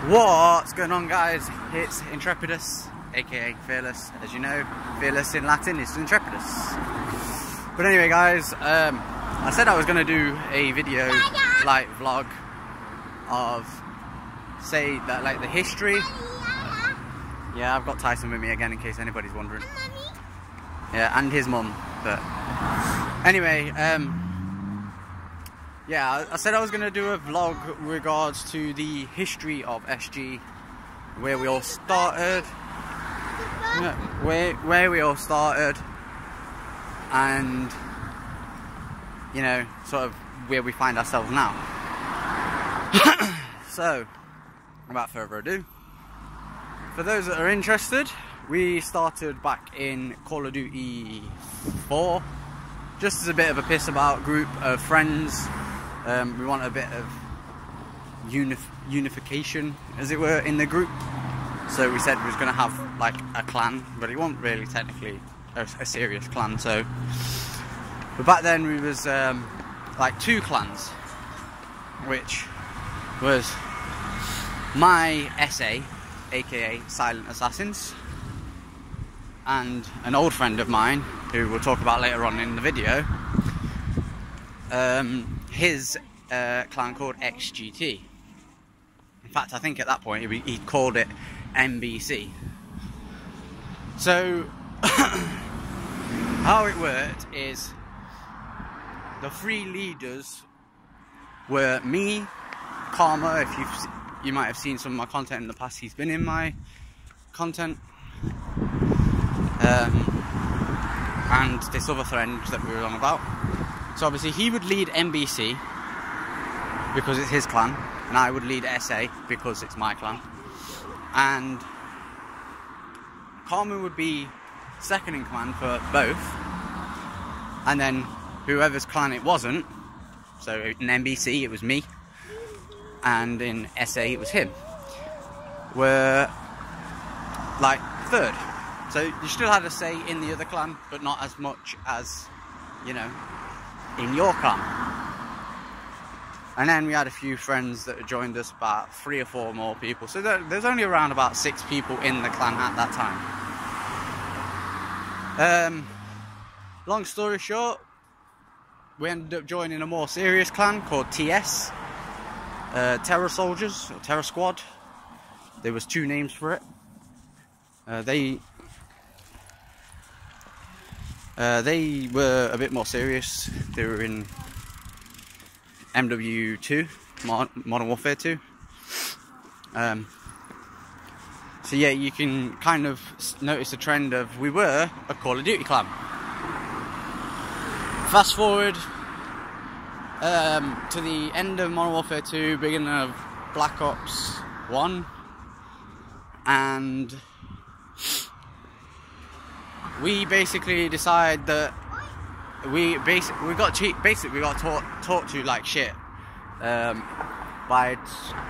What's going on, guys? It's Intrepidus AKA Fearless. As you know, Fearless in Latin is Intrepidus. But anyway, guys, I said I was going to do a video, like vlog, of, say, that, like, the history. Yeah, I've got Tyson with me again, in case anybody's wondering. Yeah, and his mum. But anyway, yeah, I said I was going to do a vlog regards to the history of SG, where we all started, where we all started, and, you know, sort of where we find ourselves now. So, without further ado, for those that are interested, we started back in Call of Duty 4, just as a bit of a piss about group of friends. We want a bit of unification, as it were, in the group. So we said we was going to have like a clan, but it wasn't really technically a serious clan. So, but back then we was like two clans, which was my SA, aka Silent Assassins, and an old friend of mine who we'll talk about later on in the video. His clan called XGT. In fact, I think at that point he called it MBC. So how it worked is the three leaders were me, Karma. If you might have seen some of my content in the past, he's been in my content, and this other friend that we were on about. So obviously he would lead MBC because it's his clan, and I would lead SA because it's my clan. And Carmen would be second in command for both, and then whoever's clan it wasn't, so in MBC it was me, and in SA it was him, were like third. So you still had a say in the other clan, but not as much as, you know, in your clan. And then we had a few friends that joined us, about 3 or 4 more people. So there's only around about 6 people in the clan at that time. Long story short, we ended up joining a more serious clan called TS, Terror Soldiers, or Terror Squad. There was 2 names for it. They were a bit more serious. They were in MW2, Modern Warfare 2. So yeah, you can kind of notice a trend of, we were a Call of Duty clan. Fast forward to the end of Modern Warfare 2, beginning of Black Ops 1, and we basically decide that we got taught to like shit by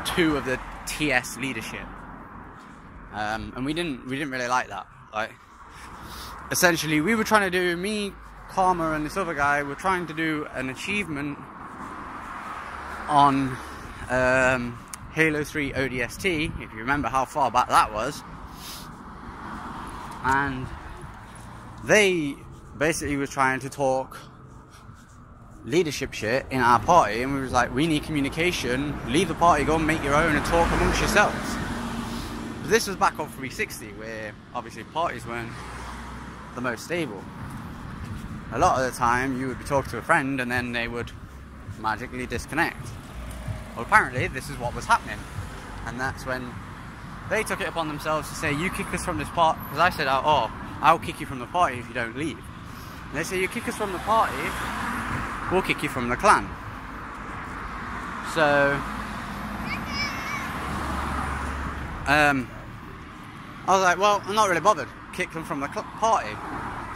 2 of the TS leadership, and we didn't really like that. Like, essentially, we were trying to do, me, Karma, and this other guy were trying to do an achievement on Halo 3 ODST, if you remember how far back that was, and they basically was trying to talk leadership shit in our party, and we was like, we need communication, leave the party, go and make your own and talk amongst yourselves. But this was back on 360, where obviously parties weren't the most stable. A lot of the time you would be talking to a friend and then they would magically disconnect. Well, apparently this is what was happening, and that's when they took it upon themselves to say, you kick us from this part, because I said, oh, I'll kick you from the party if you don't leave. And they say, you kick us from the party, we'll kick you from the clan. So I was like, well, I'm not really bothered. Kick them from the party.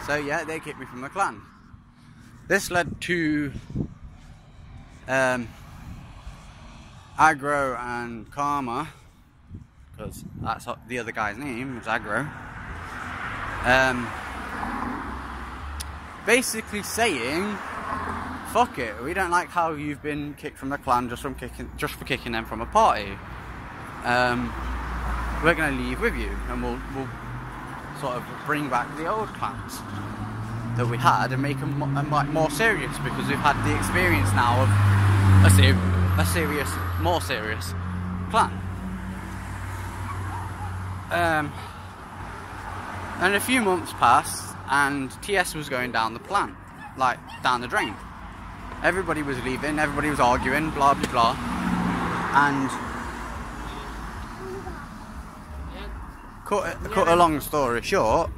So yeah, they kicked me from the clan. This led to Aggro and Karma, because that's the other guy's name, was Aggro. Basically saying, fuck it, we don't like how you've been kicked from the clan just for kicking them from a party. we're going to leave with you, and we'll sort of bring back the old clans that we had and make them more serious, because we've had the experience now of a more serious clan. And a few months passed, and TS was going down the plan, like down the drain. Everybody was leaving, everybody was arguing, blah blah blah, and cut a long story short.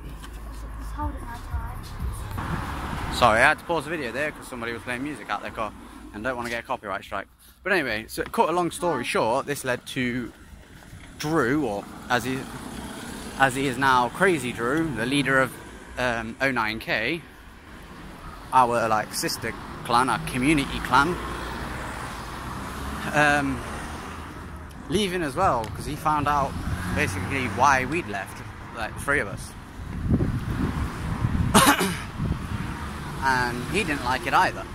Sorry, I had to pause the video there because somebody was playing music out their car and don't want to get a copyright strike. But anyway, so cut a long story short, this led to Drew, or as he is now, Crazy Drew, the leader of 09K, our like sister clan, our community clan, leaving as well, because he found out basically why we'd left, like the three of us. And he didn't like it either.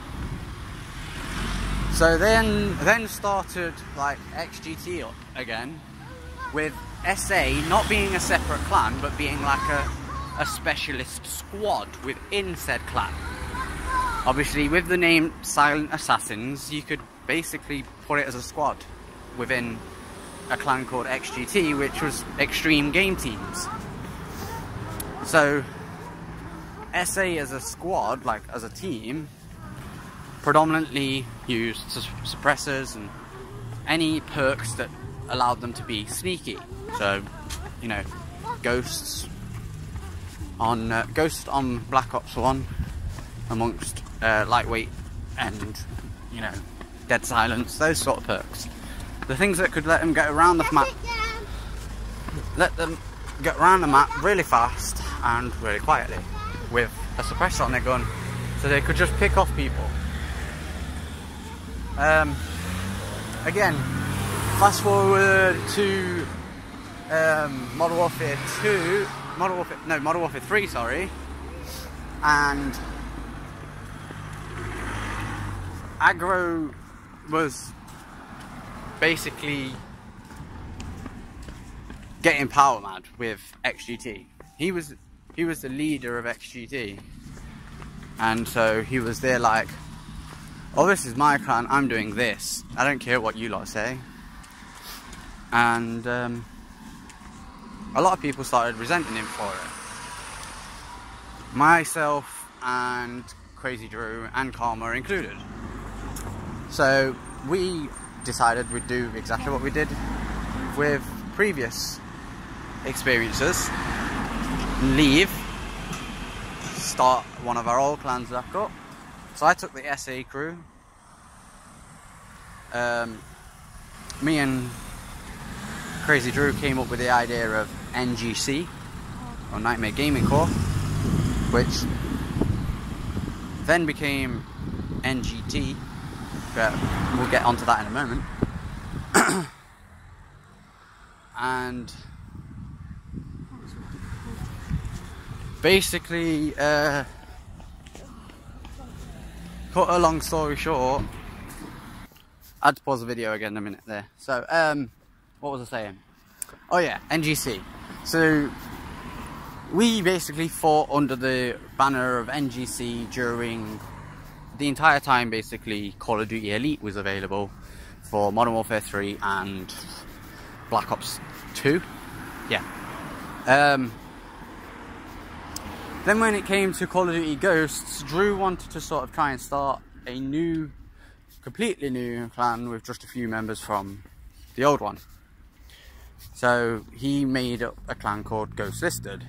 So then started like XGT again, with SA not being a separate clan, but being like a specialist squad within said clan. Obviously, with the name Silent Assassins, you could basically put it as a squad within a clan called XGT, which was Extreme Game Teams. So SA as a squad, like as a team, predominantly used suppressors and any perks that allowed them to be sneaky. So, you know, Ghost on Black Ops 1 amongst lightweight and, you know, dead silence, those sort of perks. The things that could let them get around the map, really fast and really quietly with a suppressor on their gun, so they could just pick off people. Again, fast forward to Modern Warfare 3, sorry, and Aggro was basically getting power mad with XGT. He was the leader of XGT, and so he was there like, oh, this is my clan, I'm doing this, I don't care what you lot say. And a lot of people started resenting him for it. Myself and Crazy Drew and Karma included. So we decided we'd do exactly what we did with previous experiences. Leave, start one of our old clans back up. So I took the SA crew. Me and Crazy Drew came up with the idea of NGC, or Nightmare Gaming Corps, which then became NGT, but we'll get onto that in a moment. And basically, cut a long story short, I had to pause the video again in a minute there. So, what was I saying? Oh yeah, NGC. So, we basically fought under the banner of NGC during the entire time basically Call of Duty Elite was available for Modern Warfare 3 and Black Ops 2. Yeah. Then when it came to Call of Duty Ghosts, Drew wanted to sort of try and start a new, completely new clan with just a few members from the old one. So he made up a clan called Ghost Listed.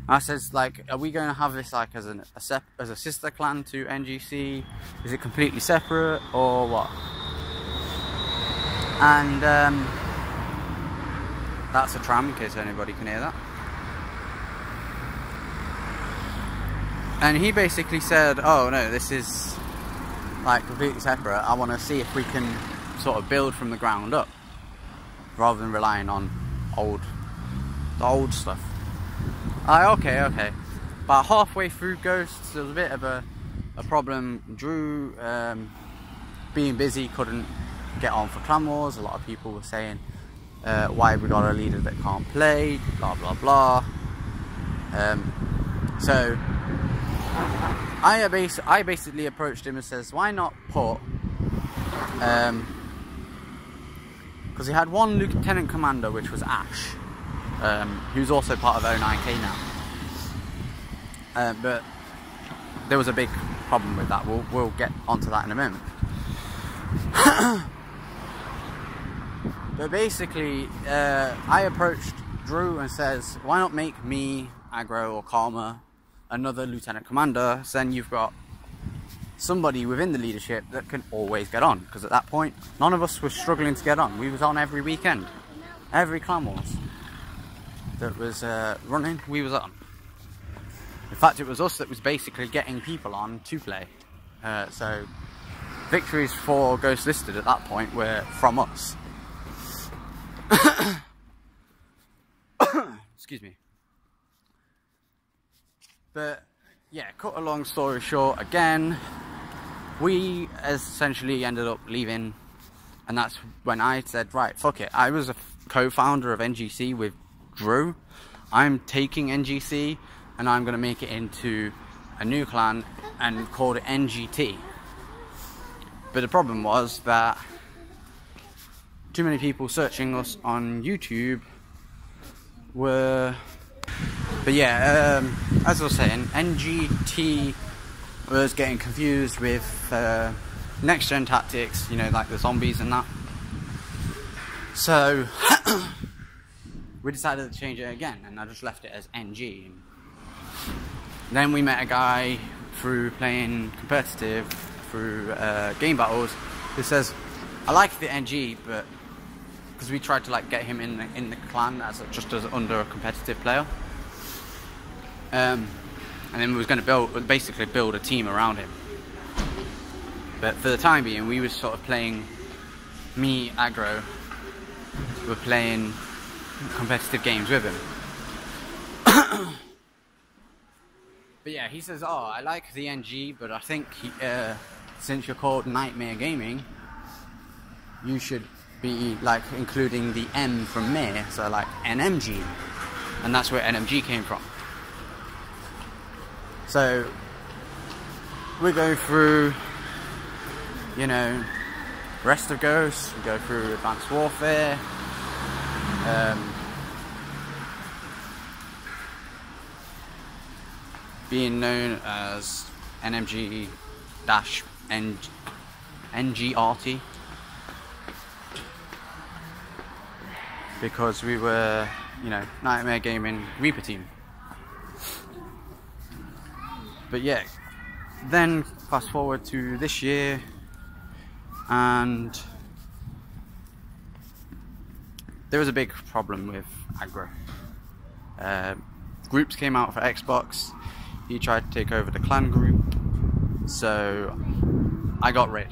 I says, like, are we going to have this like as a sister clan to NGC? Is it completely separate or what? And that's a tram, in case anybody can hear that. And he basically said, oh no, this is like completely separate. I want to see if we can sort of build from the ground up rather than relying on the old stuff. Okay. But halfway through Ghosts, there was a bit of a problem. Drew, being busy, couldn't get on for Clan Wars. A lot of people were saying why we got a leader that can't play, blah blah blah. So I basically approached him and says, why not put, because he had one lieutenant commander, which was Ash, who's also part of 09K now, but there was a big problem with that. We'll get onto that in a moment. But basically, I approached Drew and says, why not make me, Aggro or Karma, another lieutenant commander, so then you've got somebody within the leadership that can always get on, because at that point none of us were struggling to get on. We was on every weekend, every clan wars that was running, we was on. In fact, it was us that was basically getting people on to play. So victories for Ghost Listed at that point were from us. Excuse me. But yeah, cut a long story short, again, we essentially ended up leaving, and that's when I said, right, fuck it. I was a co-founder of NGC with Drew. I'm taking NGC and I'm going to make it into a new clan and called it NGT. But the problem was that too many people searching us on YouTube were... But yeah, as I was saying, NGT was getting confused with next gen tactics, you know, like the zombies and that. So we decided to change it again, and I just left it as NG. Then we met a guy through playing competitive, through game battles, who says, I like the NG, but because we tried to like get him in the clan as just as under a competitive player. And then we was going to basically build a team around him. But for the time being, we were sort of playing, me, Aggro, were playing competitive games with him. But yeah, he says, oh, I like the NG, but I think since you're called Nightmare Gaming, you should be like including the M from Mare, so like NMG. And that's where NMG came from. So we go through, you know, Rest of Ghosts, we go through Advanced Warfare, being known as NMG-NGRT, because we were, you know, Nightmare Gaming Reaper team. But yeah, then fast forward to this year, and there was a big problem with Aggro. Groups came out for Xbox. He tried to take over the clan group, so I got rid.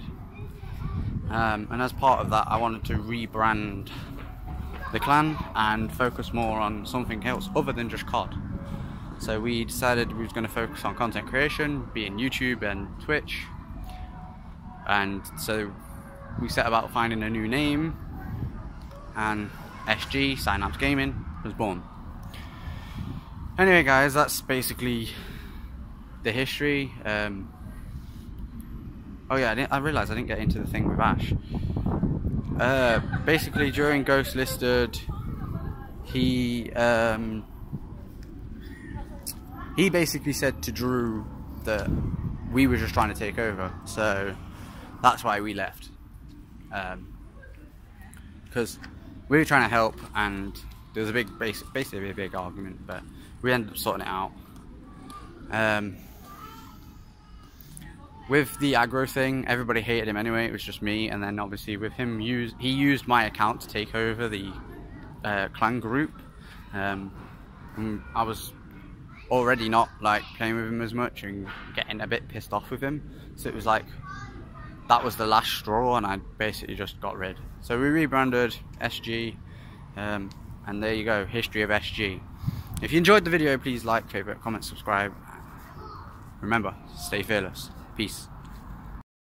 And as part of that, I wanted to rebrand the clan and focus more on something else other than just COD. So we decided we was going to focus on content creation, being YouTube and Twitch. And so we set about finding a new name, and SG, Synapse Gaming, was born. Anyway guys, that's basically the history. Oh yeah, I realised I didn't get into the thing with Ash. Basically during Ghost Listed, he basically said to Drew that we were just trying to take over, so that's why we left. Because we were trying to help, and there was a big, basically a big argument, but we ended up sorting it out. With the Aggro thing, everybody hated him anyway, it was just me, and then obviously with him, he used my account to take over the clan group. I was already not like playing with him as much and getting a bit pissed off with him, so it was like that was the last straw, and I basically just got rid. So we rebranded SG, and there you go, history of SG. If you enjoyed the video, please like, favorite, comment, subscribe. Remember, stay fearless. Peace.